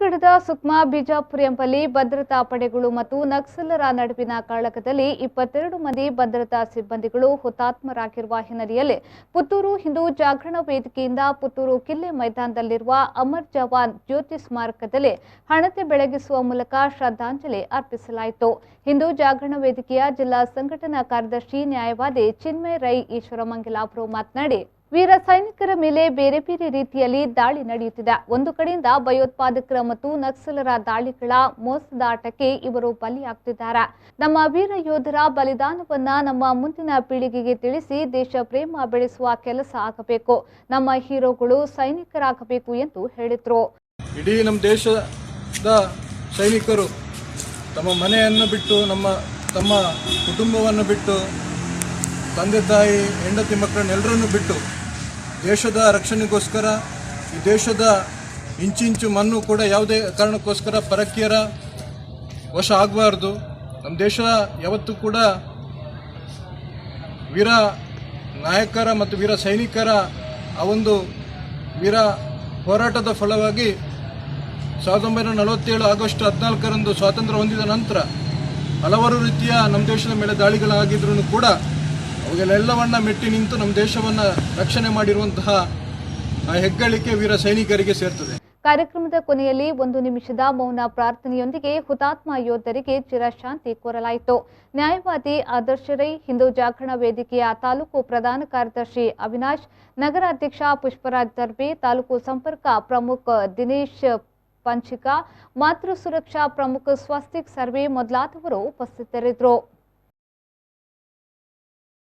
ಛತ್ತೀಸ್ಗಢದ ಸುಕ್ಮಾ ಬಿಜಾಪುರ ಎಂಬಲ್ಲಿ ಭದ್ರತಾ ಪಡೆಗಳು ಮತ್ತು ನಕ್ಸಲರ ನಡುವಿನ ಕಾಳಗದಲ್ಲಿ 22 ಮಂದಿ ಭದ್ರತಾ ಸಿಬ್ಬಂದಿಗಳು ಹುತಾತ್ಮರಾಗಿರುವ ಹಿನ್ನೆಲೆಯಲ್ಲಿ ಪುತ್ತೂರು ಹಿಂದೂ ಜಾಗರಣ ವೇದಿಕೆಯಿಂದ ಪುತ್ತೂರು ಕಿಲ್ಲೆ ಮೈದಾನದಲ್ಲಿರುವ ಅಮರ್ ಜವಾನ್ ಜ್ಯೋತಿ ಸ್ಮಾರಕದಲ್ಲಿ ಹಣತೆ ಬೆಳಗಿಸುವ ಮೂಲಕ ಶ್ರದ್ಧಾಂಜಲಿ ಅರ್ಪಿಸಲಾಯಿತು. ಹಿಂದೂ ಜಾಗರಣ ವೇದಿಕೆಯ ಜಿಲ್ಲಾ ಸಂಘಟನಾ ಕಾರ್ಯದರ್ಶಿ ನ್ಯಾಯವಾದಿ ಚಿನ್ಮಯ ರೈ ಈಶ್ವರಮಂಗಲ ಅವರು ಮಾತನಾಡಿ, ವೀರ ಸೈನಿಕರ ಮೇಲೆ ಬೇರೆ ಬೇರೆ ರೀತಿಯಲ್ಲಿ ದಾಳಿ ನಡೆಯುತ್ತಿದೆ. ಒಂದು ಕಡೆಯಿಂದ ಭಯೋತ್ಪಾದಕರ ಮತ್ತು ನಕ್ಸಲರ ದಾಳಿಗಳ ಮೋಸದ ಆಟಕ್ಕೆ ಇವರು ಬಲಿಯಾಗ್ತಿದ್ದಾರೆ. ನಮ್ಮ ವೀರ ಯೋಧರ ಬಲಿದಾನವನ್ನ ನಮ್ಮ ಮುಂದಿನ ಪೀಳಿಗೆಗೆ ತಿಳಿಸಿ ದೇಶ ಪ್ರೇಮ ಬೆಳೆಸುವ ಕೆಲಸ ಆಗಬೇಕು. ನಮ್ಮ ಹೀರೋಗಳು ಸೈನಿಕರಾಗಬೇಕು ಎಂದು ಹೇಳಿದರು. ಇಡೀ ನಮ್ಮ ದೇಶದ ಸೈನಿಕರು ತಮ್ಮ ಮನೆಯನ್ನು ಬಿಟ್ಟು ತಮ್ಮ ಕುಟುಂಬವನ್ನು ಬಿಟ್ಟು ತಂದೆ ತಾಯಿ ಹೆಂಡತಿ ಮಕ್ಕಳನ್ನೆಲ್ಲರನ್ನು ಬಿಟ್ಟು ದೇಶದ ರಕ್ಷಣೆಗೋಸ್ಕರ ಈ ದೇಶದ ಇಂಚಿಂಚು ಮಣ್ಣು ಕೂಡ ಯಾವುದೇ ಕಾರಣಕ್ಕೋಸ್ಕರ ಪರಕೀಯರ ವಶ ಆಗಬಾರ್ದು. ನಮ್ಮ ದೇಶ ಯಾವತ್ತೂ ಕೂಡ ವೀರ ನಾಯಕರ ಮತ್ತು ವೀರ ಸೈನಿಕರ ಆ ಒಂದು ವೀರ ಹೋರಾಟದ ಫಲವಾಗಿ 1947 ಆಗಸ್ಟ್ 14ರಂದು ಸ್ವಾತಂತ್ರ್ಯ ಹೊಂದಿದ ನಂತರ ಹಲವಾರು ರೀತಿಯ ನಮ್ಮ ದೇಶದ ಮೇಲೆ ದಾಳಿಗಳಾಗಿದ್ರೂ ಕೂಡ ಅವುಗಳೆಲ್ಲವನ್ನ ಮೆಟ್ಟಿ ನಿಂತು ನಮ್ಮ ದೇಶವನ್ನು ರಕ್ಷಣೆ ಮಾಡಿರುವಂತಹ ಹೆಗ್ಗಳಿಕೆ ವೀರ ಸೈನಿಕರಿಗೆ ಸೇರ್ತದೆ. ಕಾರ್ಯಕ್ರಮದ ಕೊನೆಯಲ್ಲಿ 1 ನಿಮಿಷದ ಮೌನ ಪ್ರಾರ್ಥನೆಯೊಂದಿಗೆ ಹುತಾತ್ಮ ಯೋಧರಿಗೆ ಚಿರಶಾಂತಿ ಕೋರಲಾಯಿತು. ನ್ಯಾಯವಾದಿ ಆದರ್ಶ ರೈ, ಹಿಂದೂ ಜಾಗರಣ ವೇದಿಕೆಯ ತಾಲೂಕು ಪ್ರಧಾನ ಕಾರ್ಯದರ್ಶಿ ಅವಿನಾಶ್, ನಗರಾಧ್ಯಕ್ಷ ಪುಷ್ಪರಾಜ್ ದರ್ಬೆ, ತಾಲೂಕು ಸಂಪರ್ಕ ಪ್ರಮುಖ ದಿನೇಶ್ ಪಂಚಿಕಾ, ಮಾತೃ ಸುರಕ್ಷಾ ಪ್ರಮುಖ ಸ್ವಸ್ತಿಕ್ ಸರ್ವೆ ಮೊದಲಾದವರು ಉಪಸ್ಥಿತರಿದ್ದರು.